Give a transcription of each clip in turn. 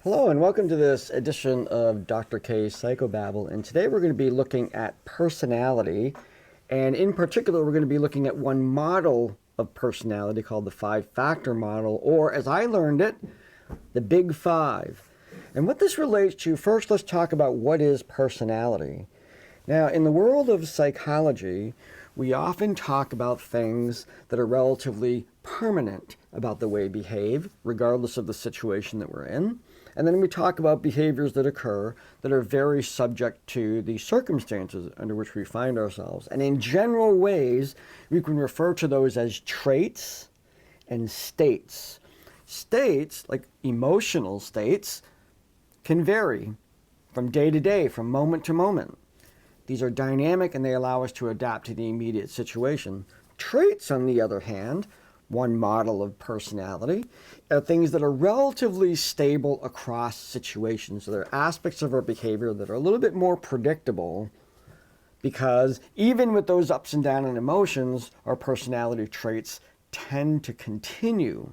Hello and welcome to this edition of Dr. K's Psychobabble, and today we're going to be looking at personality, and in particular we're going to be looking at one model of personality called the five-factor model, or as I learned it, the Big Five. And what this relates to, first let's talk about what is personality. Now, in the world of psychology, we often talk about things that are relatively permanent about the way we behave, regardless of the situation that we're in. And then we talk about behaviors that occur that are very subject to the circumstances under which we find ourselves. And in general ways, we can refer to those as traits and states. States, like emotional states, can vary from day to day, from moment to moment. These are dynamic and they allow us to adapt to the immediate situation. Traits, on the other hand, one model of personality, are things that are relatively stable across situations. So there are aspects of our behavior that are a little bit more predictable because even with those ups and downs in emotions, our personality traits tend to continue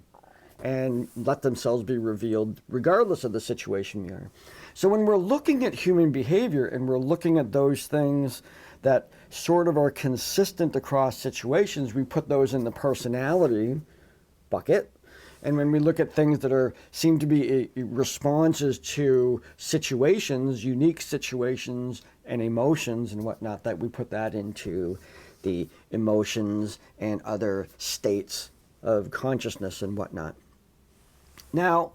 and let themselves be revealed regardless of the situation we are. So when we're looking at human behavior and we're looking at those things that sort of are consistent across situations, we put those in the personality bucket. And when we look at things that seem to be responses to situations, unique situations and emotions and whatnot, that we put that into the emotions and other states of consciousness and whatnot. Now,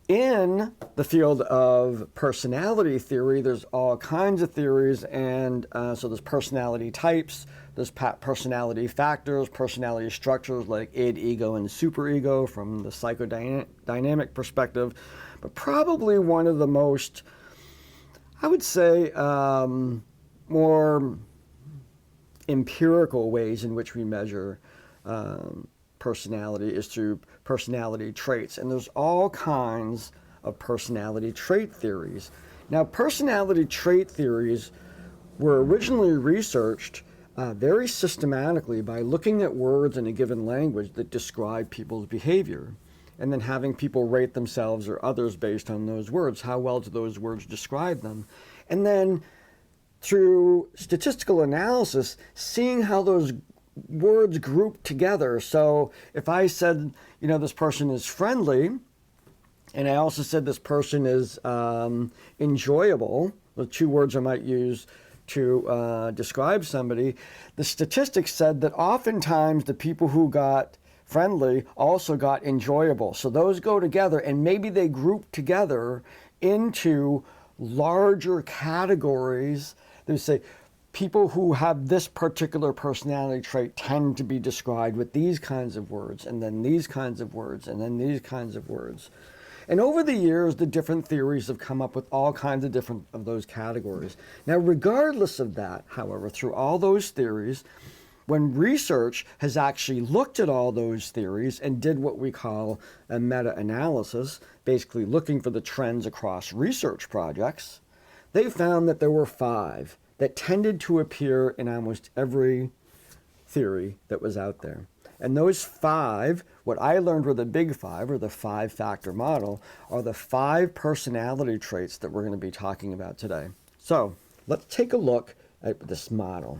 in the field of personality theory, there's all kinds of theories, and so there's personality types, there's personality factors, personality structures like id, ego, and superego from the psychodynamic perspective. But probably one of the most, I would say, more empirical ways in which we measure personality is through personality traits. And there's all kinds of personality trait theories. Now, personality trait theories were originally researched very systematically by looking at words in a given language that describe people's behavior, and then having people rate themselves or others based on those words. How well do those words describe them? And then through statistical analysis, seeing how those words group together. So if I said, this person is friendly, and I also said this person is enjoyable, the two words I might use to describe somebody, the statistics said that oftentimes the people who got friendly also got enjoyable. So those go together, and maybe they group together into larger categories. They say, people who have this particular personality trait tend to be described with these kinds of words, and then these kinds of words, and then these kinds of words. And over the years, the different theories have come up with all kinds of different of those categories. Now, regardless of that, however, through all those theories, when research has actually looked at all those theories and did what we call a meta-analysis, basically looking for the trends across research projects, they found that there were five that tended to appear in almost every theory that was out there. And those five, what I learned were the Big Five, or the five-factor model, are the five personality traits that we're going to be talking about today. So let's take a look at this model.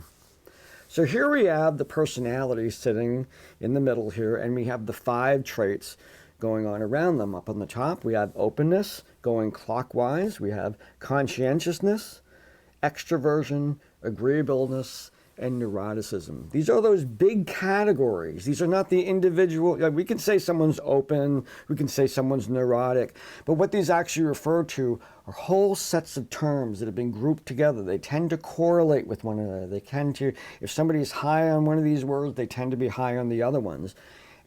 So here we have the personality sitting in the middle here, and we have the five traits going on around them. Up on the top, we have openness going clockwise. We have conscientiousness, extraversion, agreeableness, and neuroticism. These are those big categories. These are not the individual. We can say someone's open, we can say someone's neurotic, but what these actually refer to are whole sets of terms that have been grouped together. They tend to correlate with one another. They tend to, if somebody's high on one of these words, they tend to be high on the other ones.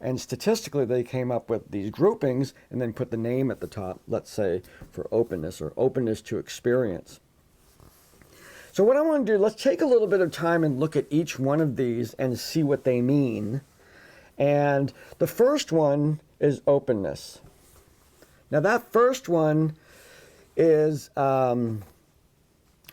And statistically, they came up with these groupings and then put the name at the top, let's say, for openness, or openness to experience. So what I want to do, let's take a little bit of time and look at each one of these and see what they mean. And the first one is openness. Now that first one is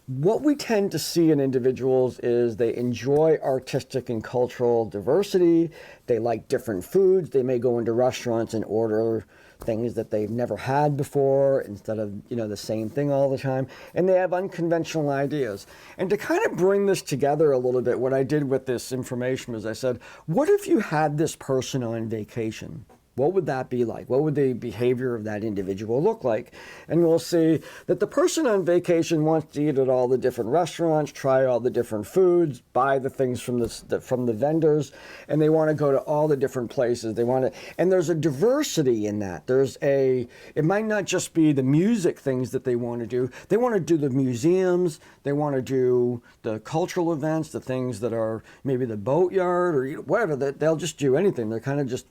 what we tend to see in individuals is they enjoy artistic and cultural diversity. They like different foods. They may go into restaurants and order things that they've never had before instead of, the same thing all the time. And they have unconventional ideas. And to kind of bring this together a little bit, what I did with this information was I said, what if you had this person on vacation? What would that be like? What would the behavior of that individual look like? And we'll see that the person on vacation wants to eat at all the different restaurants, try all the different foods, buy the things from the vendors, and they want to go to all the different places. And there's a diversity in that. It might not just be the music things that they want to do. They want to do the museums. They want to do the cultural events, the things that are maybe the boatyard or whatever. They'll just do anything. They're kind of just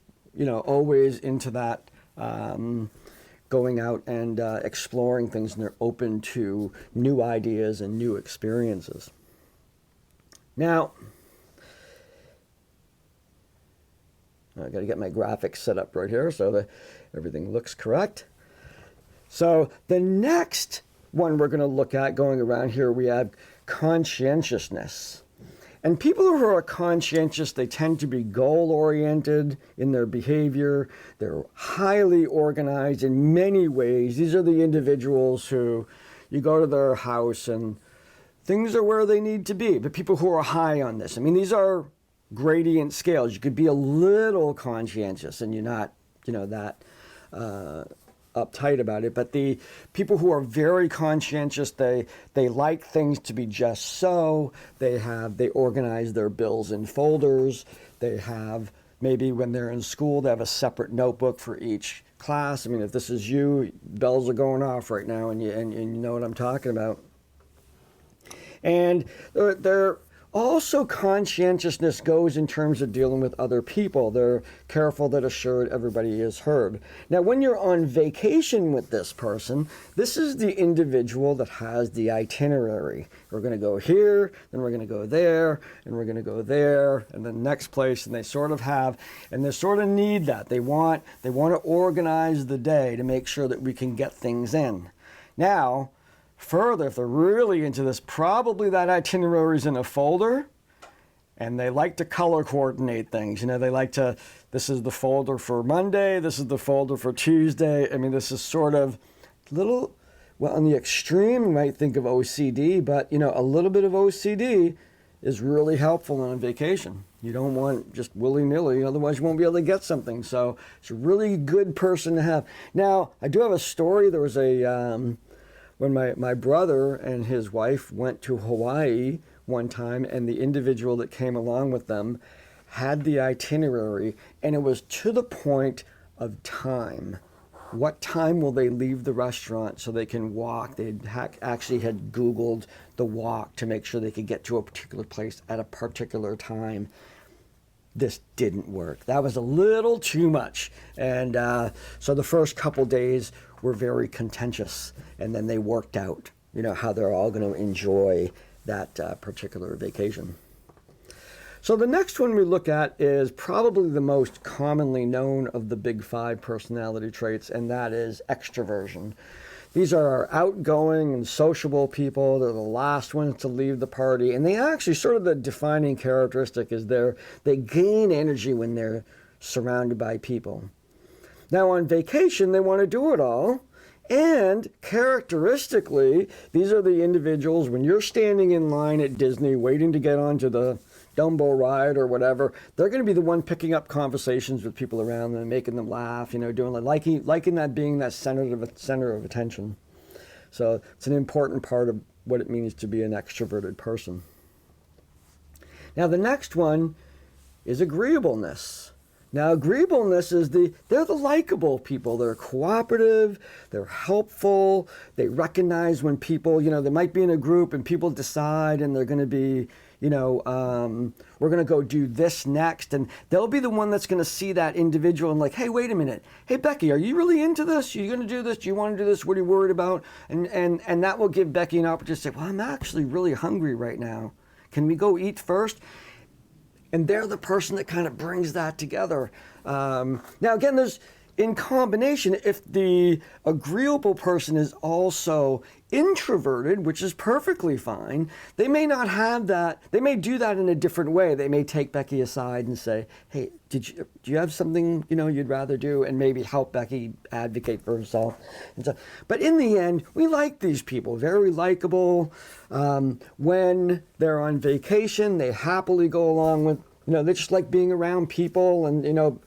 always into that, going out and exploring things, and they're open to new ideas and new experiences. Now, I got to get my graphics set up right here so that everything looks correct. So the next one we're going to look at going around here, we have conscientiousness. And people who are conscientious, they tend to be goal-oriented in their behavior. They're highly organized in many ways. These are the individuals who you go to their house and things are where they need to be. But people who are high on this, these are gradient scales. You could be a little conscientious and you're not, that uptight about it. But the people who are very conscientious, they like things to be just so. They organize their bills in folders. They have, maybe when they're in school, they have a separate notebook for each class. If this is you, bells are going off right now, and you know what I'm talking about. And they're also, conscientiousness goes in terms of dealing with other people. They're careful that assured everybody is heard. Now, when you're on vacation with this person, this is the individual that has the itinerary. We're going to go here, then we're going to go there, and we're going to go there, and then next place, and they sort of have, and they sort of need that. They want to organize the day to make sure that we can get things in. Now, further, if they're really into this, probably that itinerary is in a folder, and they like to color coordinate things. They like to, this is the folder for Monday, this is the folder for Tuesday. This is sort of little, well, on the extreme, you might think of OCD, but, a little bit of OCD is really helpful on a vacation. You don't want just willy-nilly, otherwise you won't be able to get something. So it's a really good person to have. Now, I do have a story. There was when my brother and his wife went to Hawaii one time, and the individual that came along with them had the itinerary, and it was to the point of time. What time will they leave the restaurant so they can walk? They actually had Googled the walk to make sure they could get to a particular place at a particular time. This didn't work. That was a little too much. And so the first couple days were very contentious, and then they worked out, how they're all going to enjoy that particular vacation. So the next one we look at is probably the most commonly known of the big 5 personality traits, and that is extraversion. These are our outgoing and sociable people. They're the last ones to leave the party, and they actually, sort of the defining characteristic is they gain energy when they're surrounded by people. Now, on vacation, they want to do it all. And characteristically, these are the individuals, when you're standing in line at Disney waiting to get onto the Dumbo ride or whatever, they're going to be the one picking up conversations with people around them and making them laugh, doing liking that, being that center of attention. So it's an important part of what it means to be an extroverted person. Now, the next one is agreeableness. Now, agreeableness is they're the likable people. They're cooperative, they're helpful, they recognize when people, they might be in a group and people decide and they're going to be, we're going to go do this next. And they'll be the one that's going to see that individual and like, hey, wait a minute. Hey, Becky, are you really into this? Are you going to do this? Do you want to do this? What are you worried about? And that will give Becky an opportunity to say, well, I'm actually really hungry right now. Can we go eat first? And they're the person that kind of brings that together. Now, again, in combination, if the agreeable person is also introverted, which is perfectly fine, they may not have that. They may do that in a different way. They may take Becky aside and say, hey, do you have something, you'd rather do? And maybe help Becky advocate for herself. And so, but in the end, we like these people, very likable. When they're on vacation, they happily go along with, they just like being around people, and,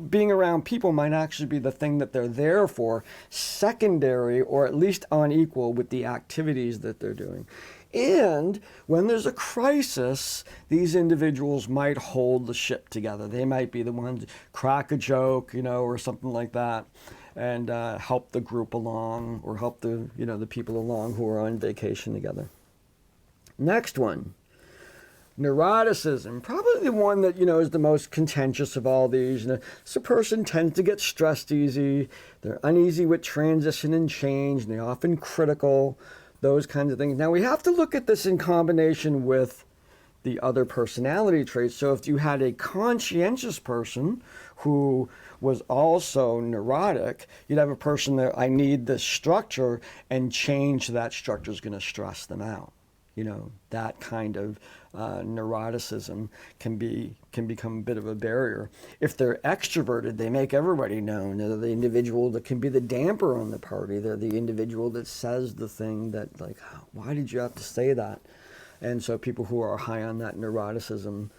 being around people might actually be the thing that they're there for, secondary or at least unequal with the activities that they're doing. And when there's a crisis, these individuals might hold the ship together. They might be the ones to crack a joke, or something like that, and help the group along, or help the, the people along who are on vacation together. Next one. Neuroticism, probably the one that, is the most contentious of all these. This person tends to get stressed easy. They're uneasy with transition and change, and they're often critical, those kinds of things. Now, we have to look at this in combination with the other personality traits. So if you had a conscientious person who was also neurotic, you'd have a person that, I need this structure, and change to that structure is going to stress them out. That kind of neuroticism can become a bit of a barrier. If they're extroverted, they make everybody known. They're the individual that can be the damper on the party. They're the individual that says the thing that, like, why did you have to say that? And so people who are high on that neuroticism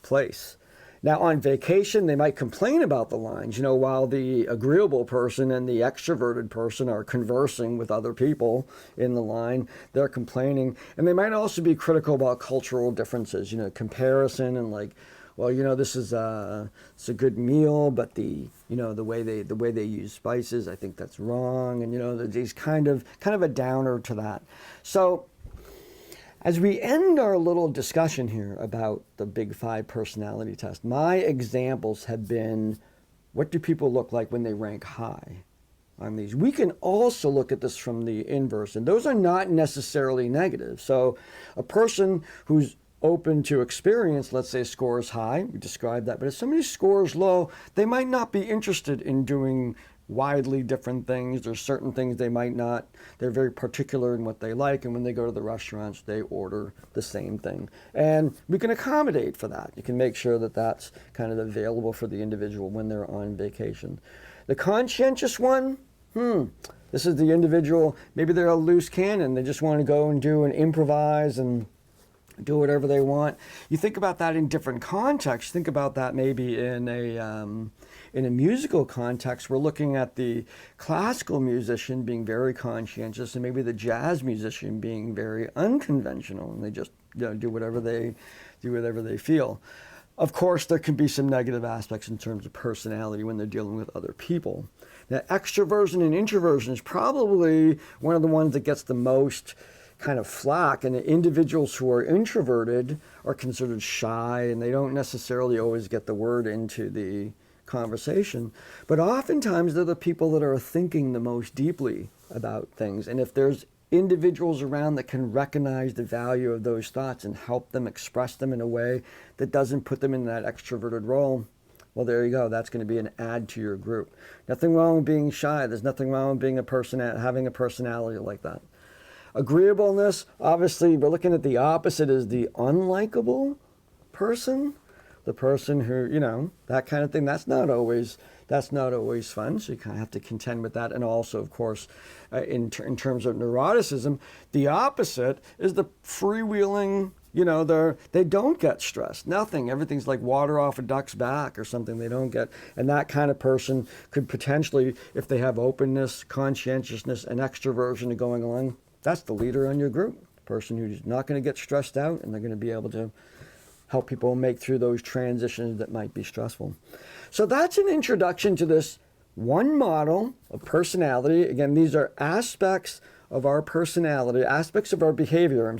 place. Now, on vacation, they might complain about the lines, while the agreeable person and the extroverted person are conversing with other people in the line, they're complaining. And they might also be critical about cultural differences, comparison, and like, well, this is it's a good meal, but the way they use spices, I think that's wrong. And, these kind of a downer to that. So, as we end our little discussion here about the Big Five personality test, my examples have been, what do people look like when they rank high on these? We can also look at this from the inverse, and those are not necessarily negative. So a person who's open to experience, let's say, scores high, we described that, but if somebody scores low, they might not be interested in doing widely different things. There's certain things they might not. They're very particular in what they like, and when they go to the restaurants, they order the same thing. And we can accommodate for that. You can make sure that that's kind of available for the individual when they're on vacation. The conscientious one, this is the individual, maybe they're a loose cannon. They just want to go and do and improvise and do whatever they want. You think about that in different contexts. Think about that maybe in a musical context. We're looking at the classical musician being very conscientious, and maybe the jazz musician being very unconventional, and they just do whatever they feel. Of course, there can be some negative aspects in terms of personality when they're dealing with other people. Now, extroversion and introversion is probably one of the ones that gets the most kind of flack, and the individuals who are introverted are considered shy, and they don't necessarily always get the word into the conversation. But oftentimes they're the people that are thinking the most deeply about things. And if there's individuals around that can recognize the value of those thoughts and help them express them in a way that doesn't put them in that extroverted role, well, there you go. That's going to be an add to your group. Nothing wrong with being shy. There's nothing wrong with being having a personality like that. Agreeableness, obviously, we're looking at the opposite as the unlikable person. The person who, that kind of thing, that's not always fun. So you kind of have to contend with that. And also, of course, in terms of neuroticism, the opposite is the freewheeling, they don't get stressed. Nothing. Everything's like water off a duck's back or something. They don't get. And that kind of person could potentially, if they have openness, conscientiousness, and extroversion going along, that's the leader on your group. The person who's not going to get stressed out, and they're going to be able to help people make through those transitions that might be stressful. So that's an introduction to this one model of personality. Again, these are aspects of our personality, aspects of our behavior,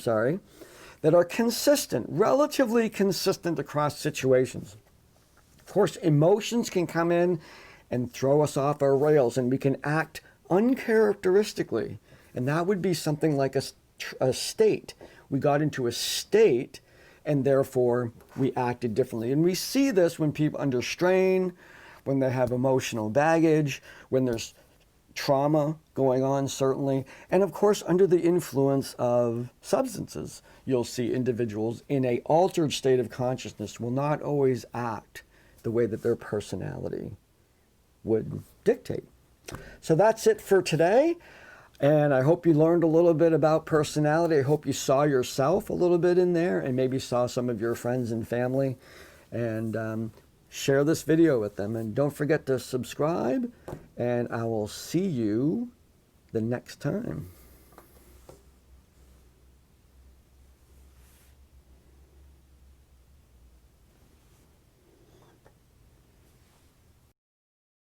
that are consistent, relatively consistent across situations. Of course, emotions can come in and throw us off our rails, and we can act uncharacteristically. And that would be something like a state. We got into a state, and therefore we acted differently. And we see this when people under strain, when they have emotional baggage, when there's trauma going on, certainly, and of course under the influence of substances. You'll see individuals in an altered state of consciousness will not always act the way that their personality would dictate. So that's it for today. And I hope you learned a little bit about personality. I hope you saw yourself a little bit in there and maybe saw some of your friends and family. And share this video with them. And don't forget to subscribe. And I will see you the next time.